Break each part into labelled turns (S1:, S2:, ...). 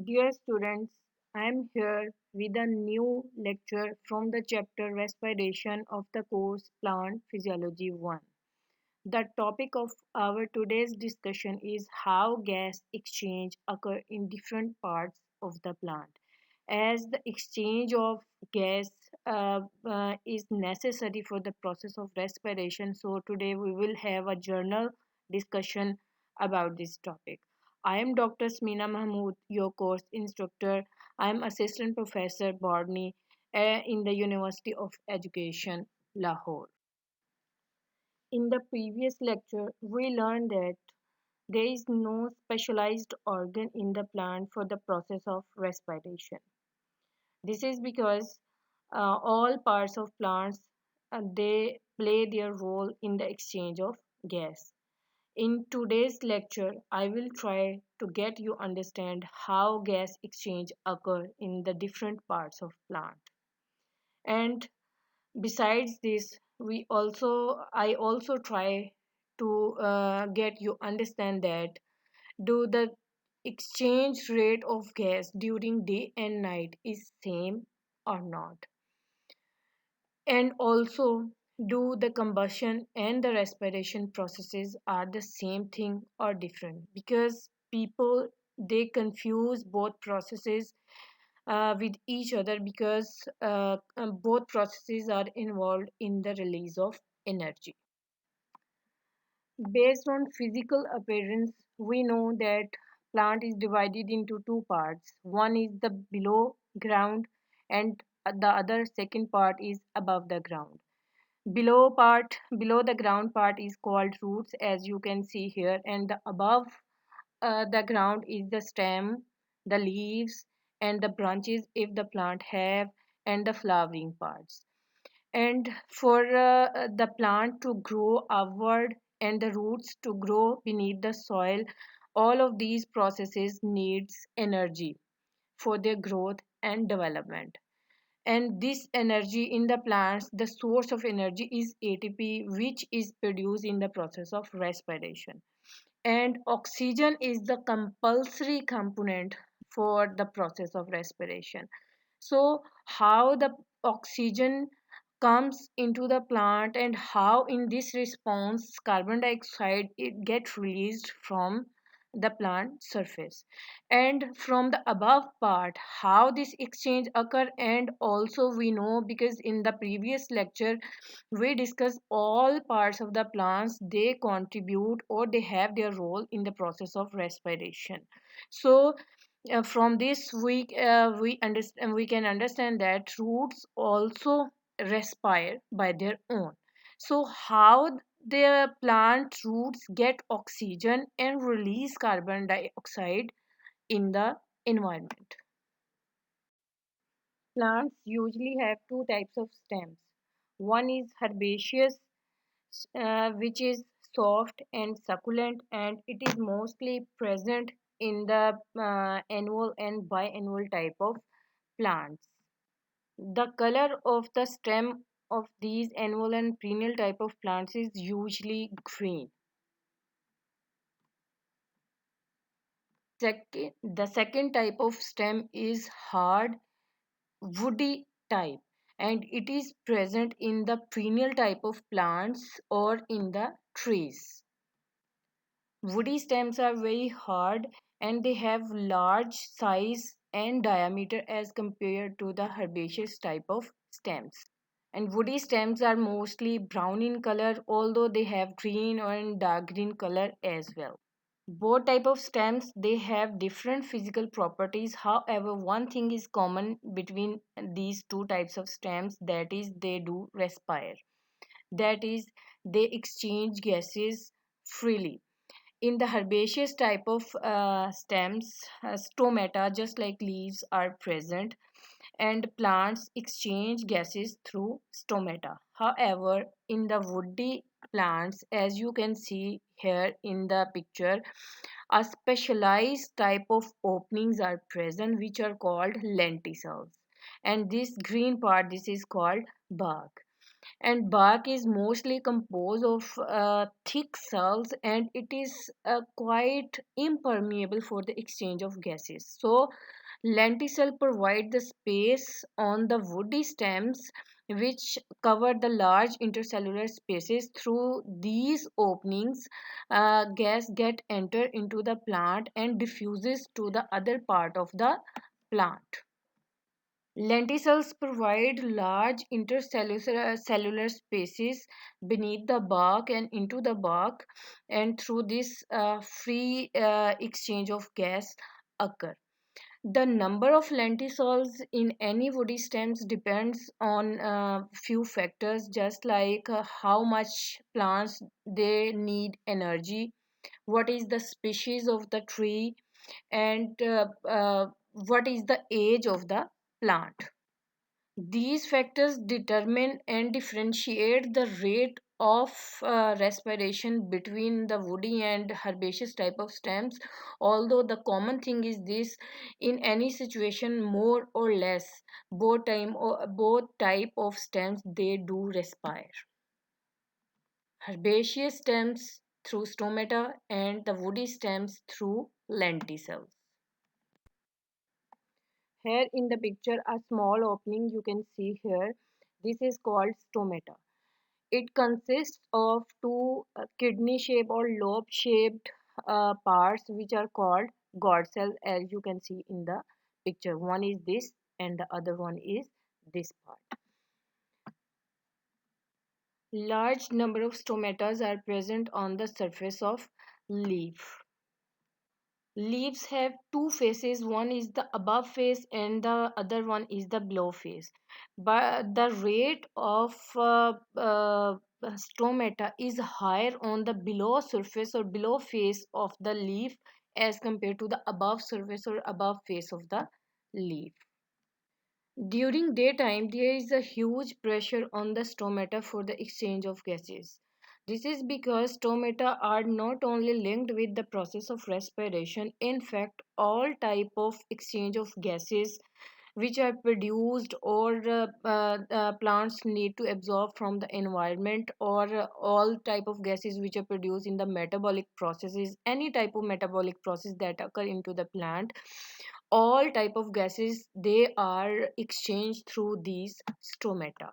S1: Dear students, I am here with a new lecture from the chapter Respiration of the course Plant Physiology 1. The topic of our today's discussion is how gas exchange occur in different parts of the plant. As the exchange of gas is necessary for the process of respiration, so today we will have a journal discussion about this topic. I am Dr. Smina Mahmood, your course instructor. I am Assistant Professor Botany in the University of Education, Lahore. In the previous lecture, we learned that there is no specialized organ in the plant for the process of respiration. This is because all parts of plants they play their role in the exchange of gas. In today's lecture, I will try to get you understand how gas exchange occur in the different parts of plant. And besides this, I also try to get you understand that do the exchange rate of gas during day and night is same or not, and also do the combustion and the respiration processes are the same thing or different, because people they confuse both processes with each other, because both processes are involved in the release of energy. Based on physical appearance, we know that plant is divided into two parts. One is the below ground, and the other second part is above the ground. Below the ground part is called roots, as you can see here, and the above the ground is the stem, the leaves, and the branches if the plant have, and the flowering parts. And for the plant to grow upward and the roots to grow beneath the soil, all of these processes needs energy for their growth and development. And this energy in the plants, the source of energy is ATP, which is produced in the process of respiration. And oxygen is the compulsory component for the process of respiration. So how the oxygen comes into the plant, and how in this response carbon dioxide it gets released from the plant surface, and from the above part how this exchange occur. And also we know, because in the previous lecture we discussed all parts of the plants they contribute or they have their role in the process of respiration. So from this we understand, we can understand that roots also respire by their own. So how the plant roots get oxygen and release carbon dioxide in the environment? Plants usually have two types of stems. One is herbaceous, which is soft and succulent, and it is mostly present in the annual and biannual type of plants. The color of the stem of these annual and perennial type of plants is usually green. The second type of stem is hard, woody type, and it is present in the perennial type of plants or in the trees. Woody stems are very hard and they have large size and diameter as compared to the herbaceous type of stems. And woody stems are mostly brown in color, although they have green or dark green color as well. Both type of stems they have different physical properties. However, one thing is common between these two types of stems, that is they do respire. That is they exchange gases freely. In the herbaceous type of stems, stomata, just like leaves, are present, and plants exchange gases through stomata. However, in the woody plants, as you can see here in the picture, a specialized type of openings are present which are called lenticels. And this green part, this is called bark. And bark is mostly composed of thick cells, and it is quite impermeable for the exchange of gases. So lenticel provide the space on the woody stems which cover the large intercellular spaces. Through these openings, gas get enter into the plant and diffuses to the other part of the plant. Lenticels provide large intercellular cellular spaces beneath the bark and into the bark, and through this free exchange of gas occur. The number of lenticels in any woody stems depends on few factors, just like how much plants they need energy, what is the species of the tree, and what is the age of the plant. These factors determine and differentiate the rate of respiration between the woody and herbaceous type of stems. Although the common thing is this: in any situation, more or less, both type of stems they do respire. Herbaceous stems through stomata and the woody stems through lenticels. Here in the picture, a small opening you can see here. This is called stomata. It consists of two kidney-shaped or lobe-shaped parts which are called God cells, as you can see in the picture. One is this and the other one is this part. Large number of stomatas are present on the surface of leaf. Leaves have two faces, one is the above face and the other one is the below face. But the rate of stomata is higher on the below surface or below face of the leaf as compared to the above surface or above face of the leaf. During daytime, there is a huge pressure on the stomata for the exchange of gases. This is because stomata are not only linked with the process of respiration, in fact, all type of exchange of gases which are produced or plants need to absorb from the environment, or all type of gases which are produced in the metabolic processes, any type of metabolic process that occur into the plant, all type of gases they are exchanged through these stomata.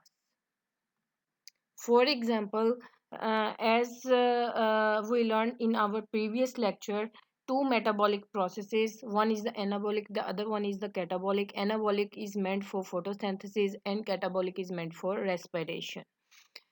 S1: For example, as we learned in our previous lecture, two metabolic processes, one is the anabolic, the other one is the catabolic. Anabolic is meant for photosynthesis and catabolic is meant for respiration,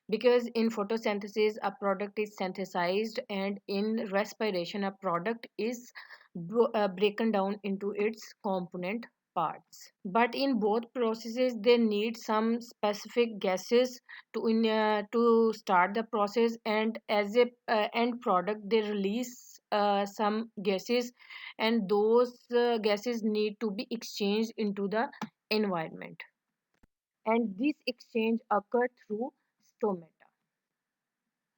S1: because in photosynthesis a product is synthesized and in respiration a product is broken down into its component parts. But in both processes they need some specific gases to start the process, and as a end product they release some gases, and those gases need to be exchanged into the environment, and this exchange occur through stomata.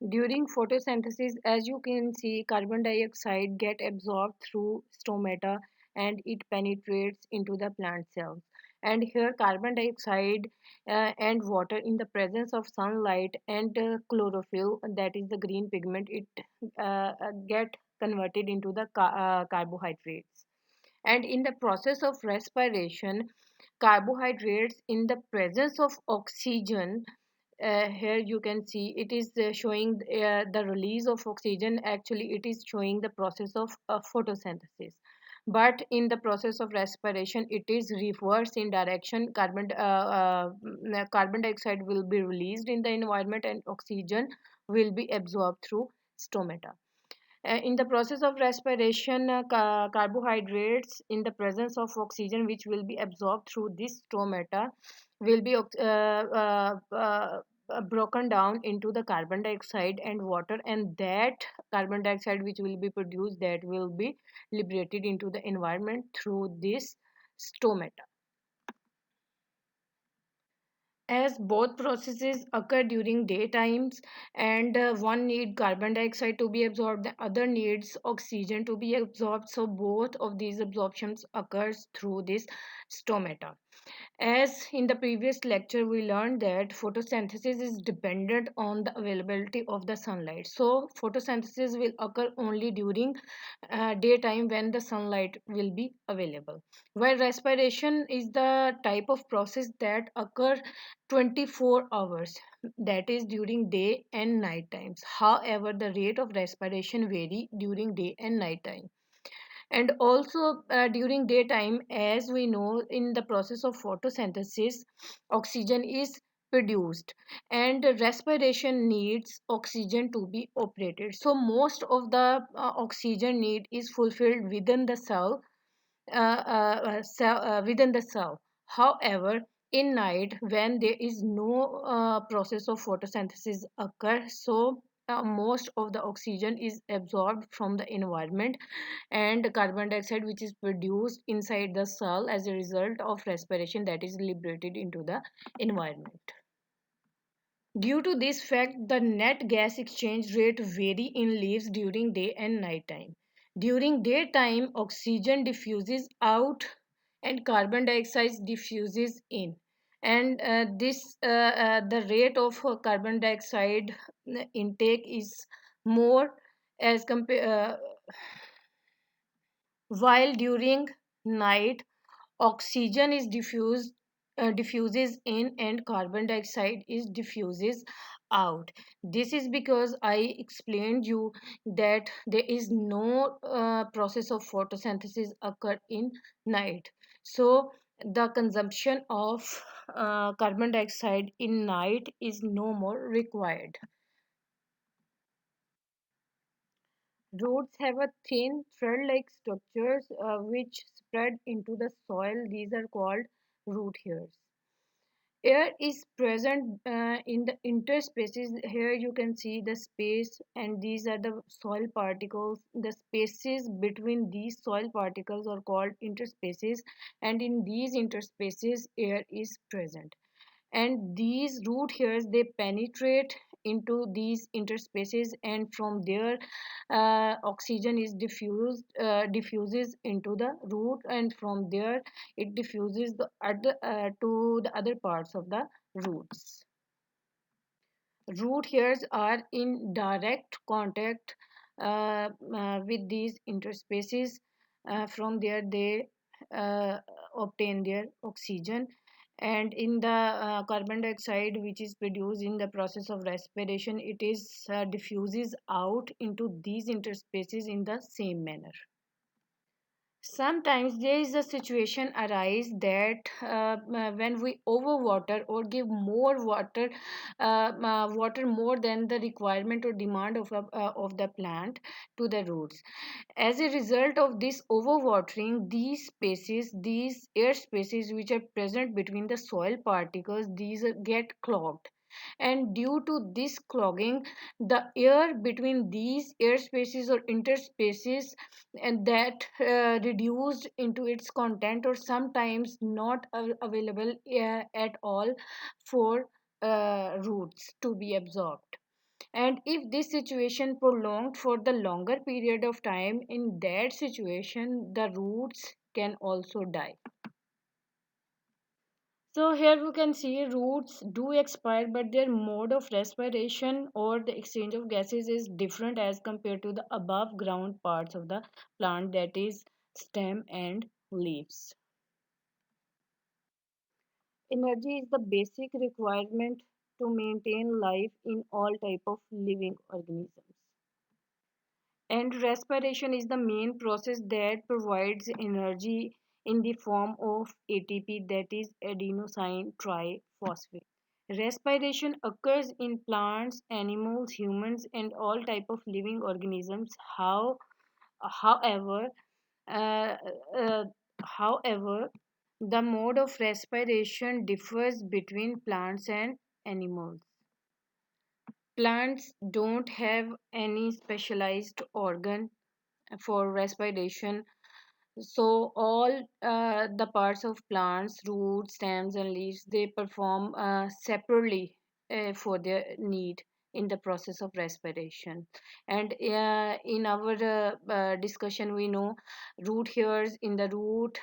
S1: During photosynthesis, as you can see, carbon dioxide get absorbed through stomata and it penetrates into the plant cells. And here carbon dioxide and water in the presence of sunlight and chlorophyll, that is the green pigment, it get converted into the carbohydrates. And in the process of respiration, carbohydrates in the presence of oxygen, here you can see it is showing the release of oxygen. Actually it is showing the process of photosynthesis, but in the process of respiration it is reverse in direction. Carbon dioxide will be released in the environment and oxygen will be absorbed through stomata. In the process of respiration, carbohydrates in the presence of oxygen which will be absorbed through this stomata will be broken down into the carbon dioxide and water, and that carbon dioxide which will be produced, that will be liberated into the environment through this stomata. as both processes occur during daytimes, and one need carbon dioxide to be absorbed, the other needs oxygen to be absorbed, so both of these absorptions occurs through this stomata. As in the previous lecture, we learned that photosynthesis is dependent on the availability of the sunlight. So, photosynthesis will occur only during daytime when the sunlight will be available. While respiration is the type of process that occur 24 hours, that is during day and night times. However, the rate of respiration vary during day and night time. And also during daytime, as we know, in the process of photosynthesis, oxygen is produced, and respiration needs oxygen to be operated. So most of the oxygen need is fulfilled within the cell, within the cell. However, in night, when there is no process of photosynthesis occur, so most of the oxygen is absorbed from the environment, and carbon dioxide which is produced inside the cell as a result of respiration, that is liberated into the environment. Due to this fact, the net gas exchange rate vary in leaves during day and night time. During daytime, oxygen diffuses out and carbon dioxide diffuses in. And the rate of carbon dioxide intake is more as compared, while during night oxygen is diffuses in and carbon dioxide is diffuses out. This is because I explained you that there is no process of photosynthesis occur in night, so the consumption of carbon dioxide in night is no more required. Roots have a thin thread-like structures which spread into the soil. These are called root hairs. Air is present in the interspaces. Here you can see the space, and these are the soil particles. The spaces between these soil particles are called interspaces, and in these interspaces, air is present. And these root hairs, they penetrate into these interspaces, and from there oxygen is diffuses into the root, and from there it diffuses to the other parts of the roots. Root hairs are in direct contact with these interspaces. From there they uh, obtain their oxygen, and in the carbon dioxide which is produced in the process of respiration, it is diffuses out into these interspaces in the same manner. Sometimes there is a situation arise that when we overwater or give more water more than the requirement or demand of the plant to the roots. As a result of this overwatering, these air spaces which are present between the soil particles, these get clogged, and due to this clogging, the air between these air spaces or interspaces, and that reduced into its content, or sometimes not available at all for roots to be absorbed. And if this situation prolonged for the longer period of time, in that situation the roots can also die. So here we can see roots do expire, but their mode of respiration or the exchange of gases is different as compared to the above ground parts of the plant, that is stem and leaves. Energy is the basic requirement to maintain life in all type of living organisms. And respiration is the main process that provides energy in the form of ATP, that is adenosine triphosphate. Respiration occurs in plants, animals, humans, and all type of living organisms. However, uh, uh, however, the mode of respiration differs between plants and animals. Plants don't have any specialized organ for respiration. So all the parts of plants, roots, stems, and leaves, they perform separately for their need in the process of respiration. And in our discussion, we know root hairs in the root,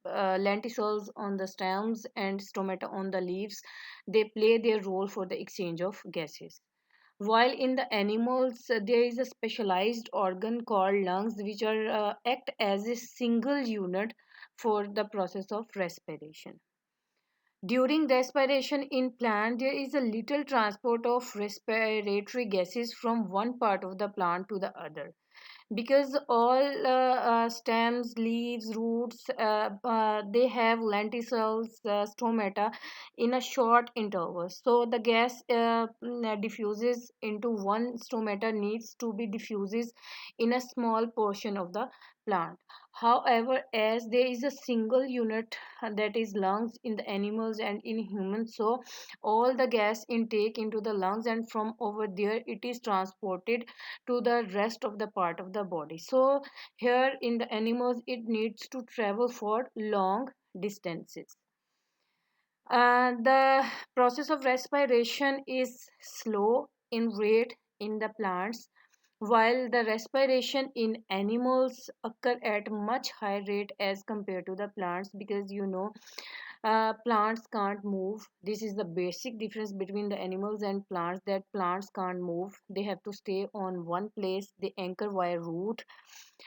S1: lenticels on the stems, and stomata on the leaves. They play their role for the exchange of gases. While in the animals, there is a specialized organ called lungs, which are act as a single unit for the process of respiration. During respiration in plant, there is a little transport of respiratory gases from one part of the plant to the other, because all stems, leaves, roots, they have lenticels, stomata in a short interval. So the gas diffuses into one stomata needs to be diffuses in a small portion of the plant. However, as there is a single unit that is lungs in the animals and in humans, so all the gas intake into the lungs, and from over there it is transported to the rest of the part of the body. So here in the animals it needs to travel for long distances. The process of respiration is slow in rate in the plants, while the respiration in animals occur at much higher rate as compared to the plants, because plants can't move. This is the basic difference between the animals and plants, that plants can't move, they have to stay on one place, they anchor via root.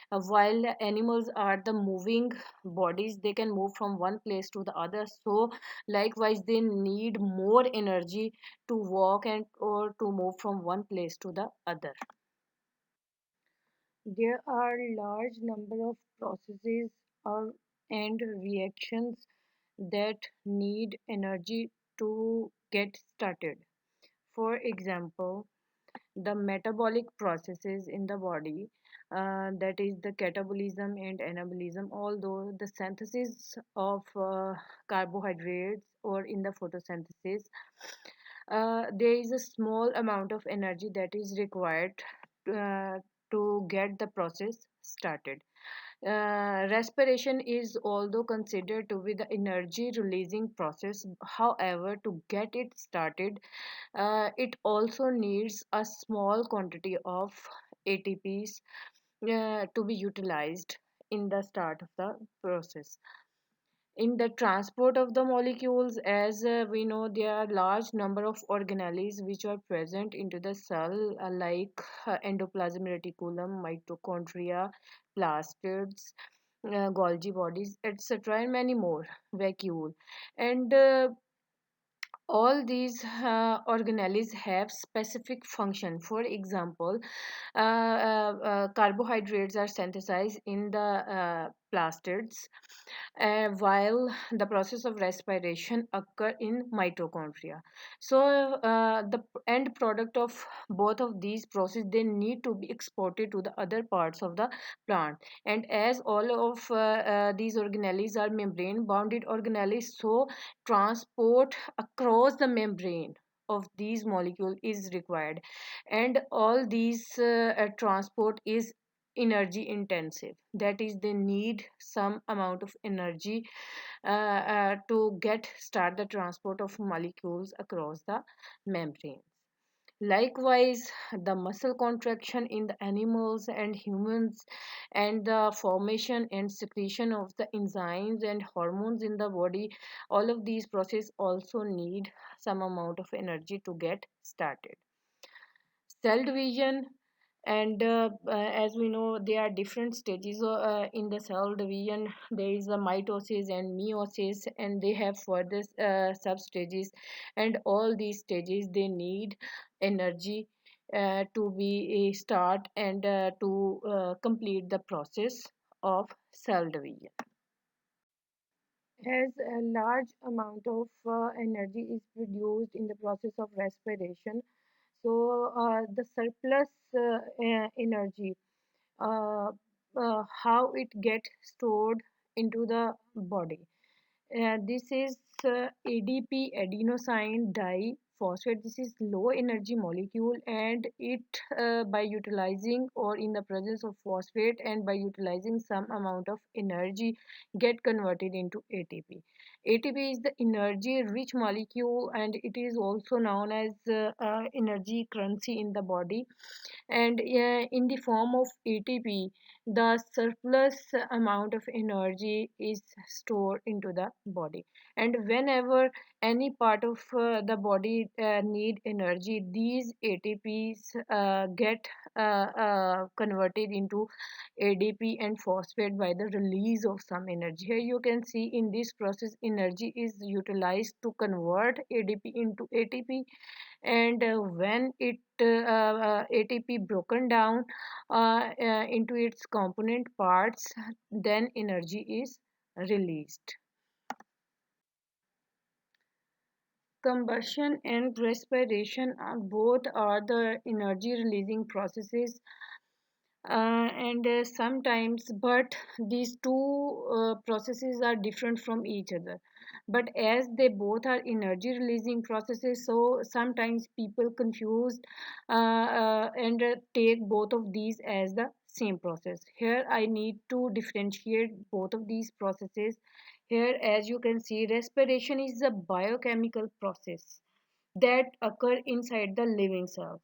S1: While animals are the moving bodies, they can move from one place to the other. So likewise they need more energy to walk and or to move from one place to the other. There are large number of processes or and reactions that need energy to get started. For example, the metabolic processes in the body, that is the catabolism and anabolism, although the synthesis of carbohydrates or in the photosynthesis, there is a small amount of energy that is required uh, to get the process started. Respiration is although considered to be the energy releasing process. However, to get it started, it also needs a small quantity of ATPs to be utilized in the start of the process. In the transport of the molecules, as we know, there are large number of organelles which are present into the cell, like endoplasmic reticulum, mitochondria, plastids, Golgi bodies, etc., and many more, vacuole. And all these organelles have specific function. For example, carbohydrates are synthesized in the plastids, while the process of respiration occur in mitochondria. So the end product of both of these processes, they need to be exported to the other parts of the plant. And as all of these organelles are membrane bounded organelles, so transport across the membrane of these molecule is required, and all these transport is energy intensive, that is they need some amount of energy to get start the transport of molecules across the membrane. Likewise, the muscle contraction in the animals and humans, and the formation and secretion of the enzymes and hormones in the body, all of these processes also need some amount of energy to get started. Cell division, and as we know, there are different stages in the cell division. There is a mitosis and meiosis, and they have further sub stages, and all these stages they need energy to be start and to complete the process of cell division. As a large amount of energy is produced in the process of respiration, so the surplus energy, uh, how it get stored into the body. This is ADP, adenosine phosphate. This is low energy molecule, and it by utilizing or in the presence of phosphate and by utilizing some amount of energy get converted into ATP. ATP is the energy rich molecule, and it is also known as energy currency in the body. And in the form of ATP, the surplus amount of energy is stored into the body. And whenever any part of the body need energy, these ATPs get converted into ADP and phosphate by the release of some energy. Here you can see in this process energy is utilized to convert ADP into ATP, and when it ATP broken down into its component parts, then energy is released. Combustion and respiration both are the energy releasing processes, and sometimes, but these two processes are different from each other. But as they both are energy releasing processes, so sometimes people confuse and take both of these as the same process. Here I need to differentiate both of these processes. Here, as you can see, respiration is a biochemical process that occur inside the living cells.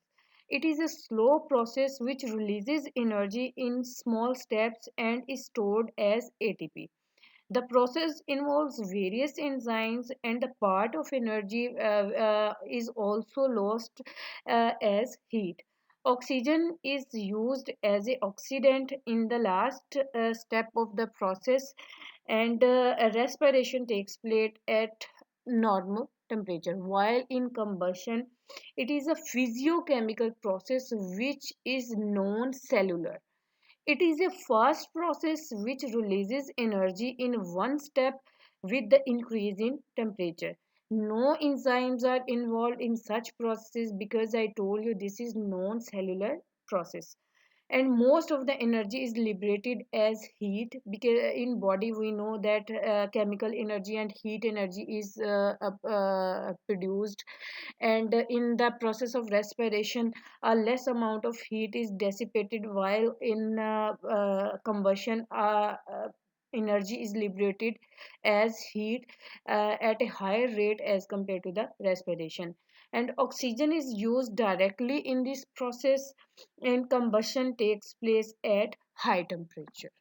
S1: It is a slow process which releases energy in small steps and is stored as ATP. The process involves various enzymes, and the part of energy is also lost as heat. Oxygen is used as a oxidant in the last step of the process, and respiration takes place at normal temperature. While in combustion, it is a physiochemical process which is non cellular. It is a fast process which releases energy in one step with the increase in temperature. No enzymes are involved in such processes because I told you this is non-cellular process. And most of the energy is liberated as heat, because in body we know that chemical energy and heat energy is produced, and in the process of respiration a less amount of heat is dissipated, while in combustion energy is liberated as heat at a higher rate as compared to the respiration. And oxygen is used directly in this process, and combustion takes place at high temperature.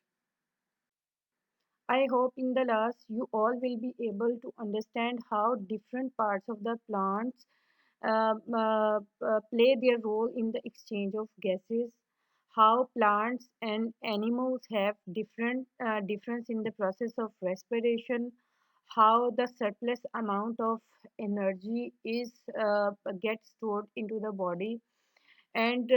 S1: I hope in the last you all will be able to understand how different parts of the plants play their role in the exchange of gases, how plants and animals have different difference in the process of respiration, how the surplus amount of energy is gets stored into the body, and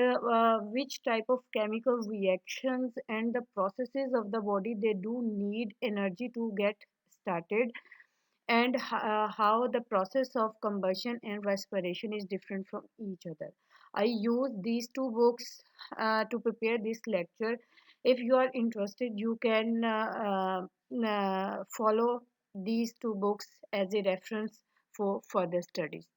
S1: which type of chemical reactions and the processes of the body they do need energy to get started, and how the process of combustion and respiration is different from each other. I use these two books to prepare this lecture. If you are interested, you can follow these two books as a reference for further studies.